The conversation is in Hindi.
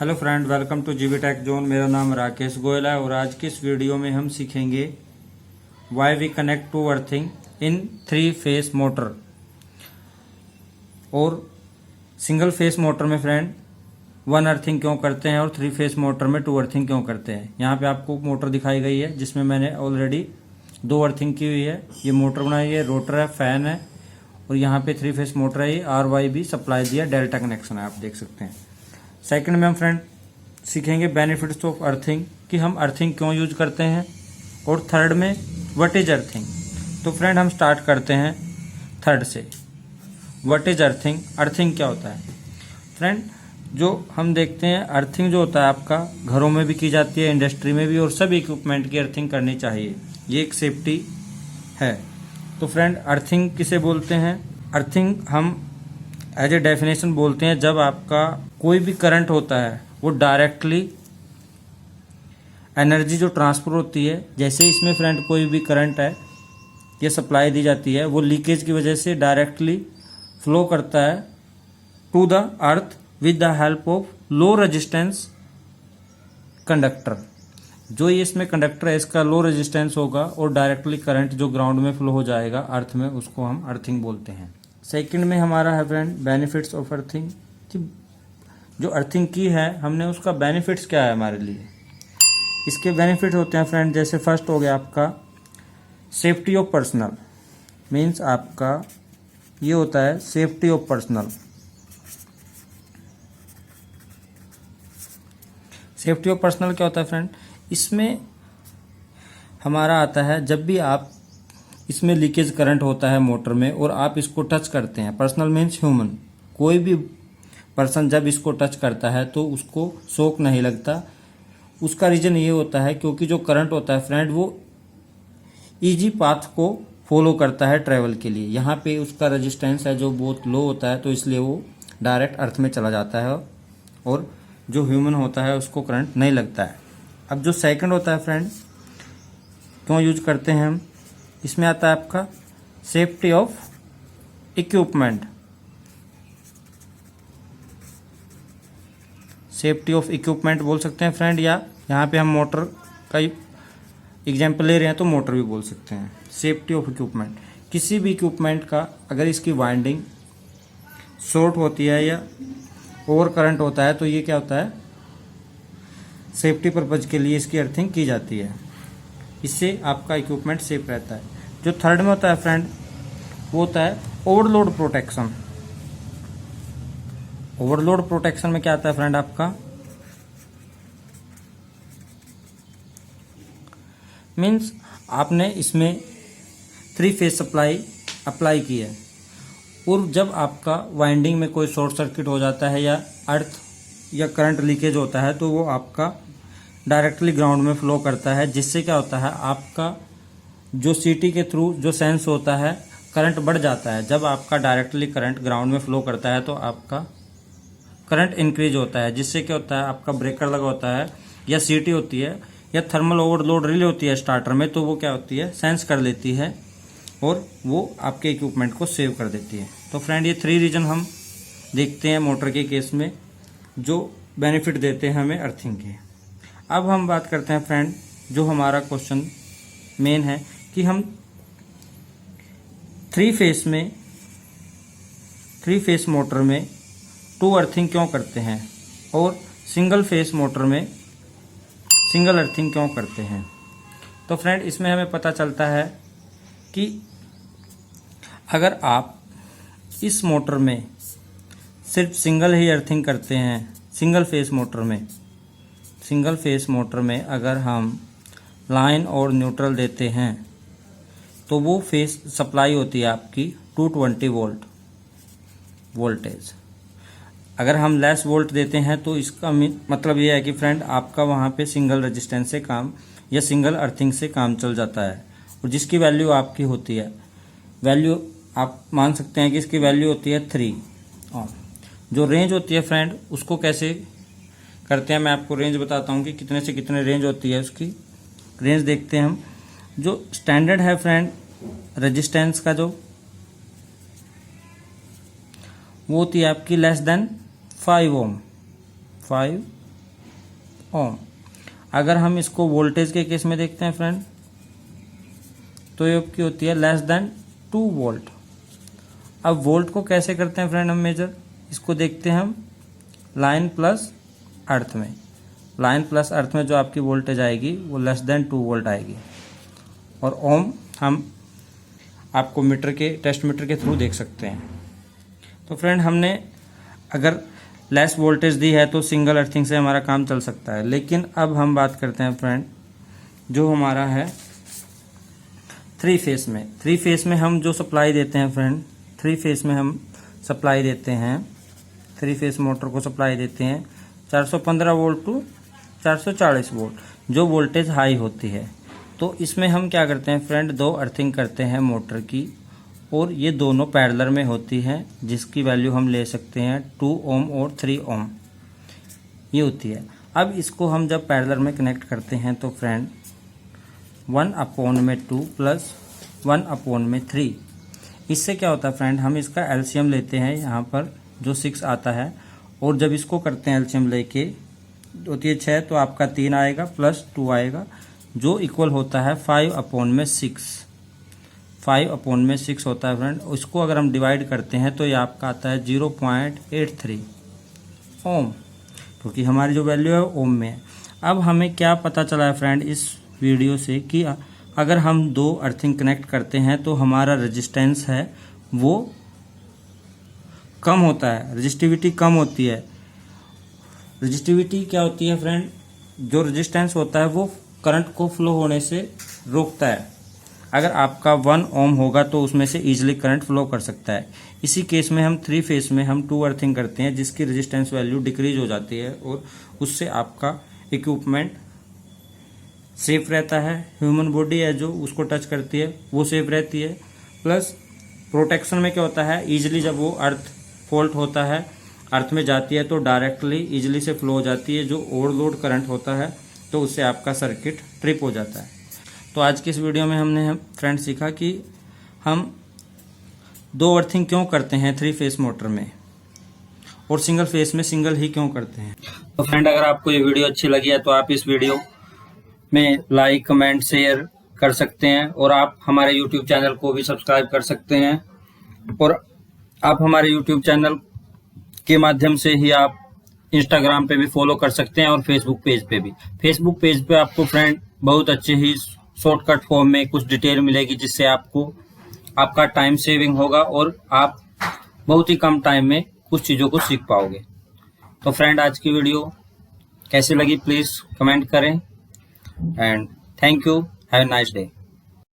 हेलो फ्रेंड, वेलकम टू जीवी टेक जोन। मेरा नाम राकेश गोयल है और आज की इस वीडियो में हम सीखेंगे why we connect to earthing in 3 phase motor. और सिंगल फेस मोटर में फ्रेंड 1 अर्थिंग क्यों करते हैं और 3 फेस मोटर में 2 अर्थिंग क्यों करते हैं। यहाँ पे आपको मोटर दिखाई गई है जिसमें मैंने ऑलरेडी 2 अर्थिंग की हुई है। ये मोटर बनाई है, रोटर है, फैन है और यहाँ पे 3 फेस मोटर है। ये RYB सप्लाई दिया, डेल्टा कनेक्शन है, आप देख सकते हैं। सेकंड में हम फ्रेंड सीखेंगे बेनिफिट्स ऑफ अर्थिंग कि हम अर्थिंग क्यों यूज करते हैं। और थर्ड में व्हाट इज अर्थिंग। तो फ्रेंड हम स्टार्ट करते हैं थर्ड से। व्हाट इज अर्थिंग, अर्थिंग क्या होता है। फ्रेंड जो हम देखते हैं अर्थिंग जो होता है आपका घरों में भी की जाती है, इंडस्ट्री में भी, और सभी इक्विपमेंट की अर्थिंग करनी चाहिए। ये एक सेफ्टी है। तो फ्रेंड अर्थिंग किसे बोलते हैं। अर्थिंग हम एज ए डेफिनेशन बोलते हैं जब आपका कोई भी करंट होता है वो डायरेक्टली एनर्जी जो ट्रांसफर होती है, जैसे इसमें फ्रेंड कोई भी करंट है ये सप्लाई दी जाती है, वो लीकेज की वजह से डायरेक्टली फ्लो करता है to the earth with the help of low resistance conductor. जो ये इसमें कंडक्टर है इसका लो रेजिस्टेंस होगा और डायरेक्टली करंट जो ग्राउंड में फ्लो हो जाएगा अर्थ में, उसको हम अर्थिंग बोलते हैं। सेकंड में हमारा है फ्रेंड बेनिफिट्स ऑफ अर्थिंग कि जो अर्थिंग की है हमने उसका बेनिफिट्स क्या है हमारे लिए। इसके बेनिफिट होते हैं फ्रेंड, जैसे फर्स्ट हो गया आपका सेफ्टी ऑफ पर्सनल। मीन्स आपका ये होता है safety of personal. Safety of personal क्या होता है फ्रेंड, इसमें हमारा आता है जब भी आप इसमें लीकेज करंट होता है मोटर में और आप इसको टच करते हैं, पर्सनल मीन्स ह्यूमन, कोई भी पर्सन जब इसको टच करता है तो उसको शॉक नहीं लगता। उसका रीज़न ये होता है क्योंकि जो करंट होता है फ्रेंड वो इजी पाथ को फॉलो करता है ट्रैवल के लिए। यहाँ पे उसका रेजिस्टेंस है जो बहुत लो होता है, तो इसलिए वो डायरेक्ट अर्थ में चला जाता है और जो ह्यूमन होता है उसको करंट नहीं लगता है। अब जो सेकंड होता है फ्रेंड क्यों यूज करते हैं हम, इसमें आता है आपका safety of equipment. Safety of equipment बोल सकते हैं फ्रेंड, या यहाँ पे हम मोटर का एग्जाम्पल ले रहे हैं तो मोटर भी बोल सकते हैं। सेफ्टी ऑफ इक्विपमेंट, किसी भी इक्विपमेंट का अगर इसकी वाइंडिंग शॉर्ट होती है या ओवर करंट होता है तो ये क्या होता है, सेफ्टी पर्पज के लिए इसकी अर्थिंग की जाती है। इससे आपका इक्विपमेंट सेफ रहता है। जो थर्ड में होता है फ्रेंड वो होता है ओवरलोड प्रोटेक्शन। ओवरलोड प्रोटेक्शन में क्या आता है फ्रेंड आपका, मीन्स आपने इसमें 3 फेज सप्लाई अप्लाई की है और जब आपका वाइंडिंग में कोई शॉर्ट सर्किट हो जाता है या अर्थ या करंट लीकेज होता है तो वो आपका डायरेक्टली ग्राउंड में फ्लो करता है, जिससे क्या होता है आपका जो सीटी के थ्रू जो सेंस होता है करंट बढ़ जाता है। जब आपका डायरेक्टली करंट ग्राउंड में फ्लो करता है तो आपका करंट इंक्रीज होता है, जिससे क्या होता है आपका ब्रेकर लगा होता है या सीटी होती है या थर्मल ओवरलोड रिले होती है स्टार्टर में, तो वो क्या होती है सेंस कर लेती है और वो आपके इक्विपमेंट को सेव कर देती है। तो फ्रेंड ये 3 रीजन हम देखते हैं मोटर के केस में जो बेनिफिट देते हैं हमें अर्थिंग के। अब हम बात करते हैं फ्रेंड जो हमारा क्वेश्चन मेन है कि हम 3 फेस मोटर में 2 अर्थिंग क्यों करते हैं और सिंगल फेस मोटर में सिंगल अर्थिंग क्यों करते हैं। तो फ्रेंड इसमें हमें पता चलता है कि अगर आप इस मोटर में सिर्फ सिंगल ही अर्थिंग करते हैं, सिंगल फेस मोटर में अगर हम लाइन और न्यूट्रल देते हैं तो वो फेस सप्लाई होती है आपकी 220 वोल्टेज। अगर हम लेस वोल्ट देते हैं तो इसका मतलब ये है कि फ्रेंड आपका वहाँ पे सिंगल रेजिस्टेंस से काम या सिंगल अर्थिंग से काम चल जाता है और जिसकी वैल्यू आपकी होती है, वैल्यू आप मान सकते हैं कि इसकी वैल्यू होती है 3। और जो रेंज होती है फ्रेंड उसको कैसे करते हैं मैं आपको रेंज बताता हूँ कि कितने से कितने रेंज होती है। उसकी रेंज देखते हैं हम। जो स्टैंडर्ड है फ्रेंड रेजिस्टेंस का जो वो होती है आपकी लेस देन 5 ओम, 5 ओम। अगर हम इसको वोल्टेज के केस में देखते हैं फ्रेंड, तो ये आपकी होती है लेस देन 2 वोल्ट। अब वोल्ट को कैसे करते हैं फ्रेंड हम मेजर, इसको देखते हैं हम लाइन प्लस अर्थ में। लाइन प्लस अर्थ में जो आपकी वोल्टेज आएगी वो लेस देन 2 वोल्ट आएगी। और ओम हम आपको मीटर के टेस्ट मीटर के थ्रू देख सकते हैं। तो फ्रेंड हमने अगर लेस वोल्टेज दी है तो सिंगल अर्थिंग से हमारा काम चल सकता है। लेकिन अब हम बात करते हैं फ्रेंड जो हमारा है 3 फेस में। 3 फेस में हम जो सप्लाई देते हैं फ्रेंड, 3 फेस में हम सप्लाई देते हैं, 3 फेस मोटर को सप्लाई देते हैं 415 वोल्ट टू 440 वोल्ट जो वोल्टेज हाई होती है। तो इसमें हम क्या करते हैं फ्रेंड, 2 अर्थिंग करते हैं मोटर की, और ये दोनों पैरेलल में होती है जिसकी वैल्यू हम ले सकते हैं 2 ओम और 3 ओम ये होती है। अब इसको हम जब पैरेलल में कनेक्ट करते हैं तो फ्रेंड 1/2 प्लस 1/3, इससे क्या होता है फ्रेंड, हम इसका एलसीएम लेते हैं यहाँ पर जो 6 आता है, और जब इसको करते हैं एलसीएम लेके होती है 6 तो आपका 3 आएगा प्लस 2 आएगा जो इक्वल होता है 5/6। 5/6 होता है फ्रेंड। उसको अगर हम डिवाइड करते हैं तो ये आपका आता है 0.83 ओम, क्योंकि हमारी जो वैल्यू है ओम में है। अब हमें क्या पता चला है फ्रेंड इस वीडियो से कि अगर हम 2 अर्थिंग कनेक्ट करते हैं तो हमारा रेजिस्टेंस है वो कम होता है, रेजिस्टिविटी कम होती है। रेजिस्टिविटी क्या होती है फ्रेंड, जो रेजिस्टेंस होता है वो करंट को फ्लो होने से रोकता है। अगर आपका 1 ओम होगा तो उसमें से इजीली करंट फ्लो कर सकता है। इसी केस में हम 3 फेस में हम 2 अर्थिंग करते हैं जिसकी रेजिस्टेंस वैल्यू डिक्रीज हो जाती है, और उससे आपका इक्विपमेंट सेफ रहता है। ह्यूमन बॉडी है जो उसको टच करती है वो सेफ रहती है। प्लस प्रोटेक्शन में क्या होता है, इजीली जब वो अर्थ फॉल्ट होता है, अर्थ में जाती है तो डायरेक्टली इजीली से फ्लो हो जाती है। जो ओवरलोड करंट होता है तो उससे आपका सर्किट ट्रिप हो जाता है। तो आज की इस वीडियो में हमने फ्रेंड सीखा कि हम 2 अर्थिंग क्यों करते हैं 3 फेस मोटर में, और सिंगल फेस में सिंगल ही क्यों करते हैं। तो फ्रेंड अगर आपको ये वीडियो अच्छी लगी है तो आप इस वीडियो में लाइक कमेंट शेयर कर सकते हैं, और आप हमारे यूट्यूब चैनल को भी सब्सक्राइब कर सकते हैं। और आप हमारे यूट्यूब चैनल के माध्यम से ही आप इंस्टाग्राम पे भी फॉलो कर सकते हैं और फेसबुक पेज पे भी। फेसबुक पेज पे आपको फ्रेंड बहुत अच्छे ही शॉर्टकट फॉर्म में कुछ डिटेल मिलेगी जिससे आपको आपका टाइम सेविंग होगा और आप बहुत ही कम टाइम में कुछ चीज़ों को सीख पाओगे। तो फ्रेंड आज की वीडियो कैसी लगी प्लीज़ कमेंट करें, and thank you, have a nice day.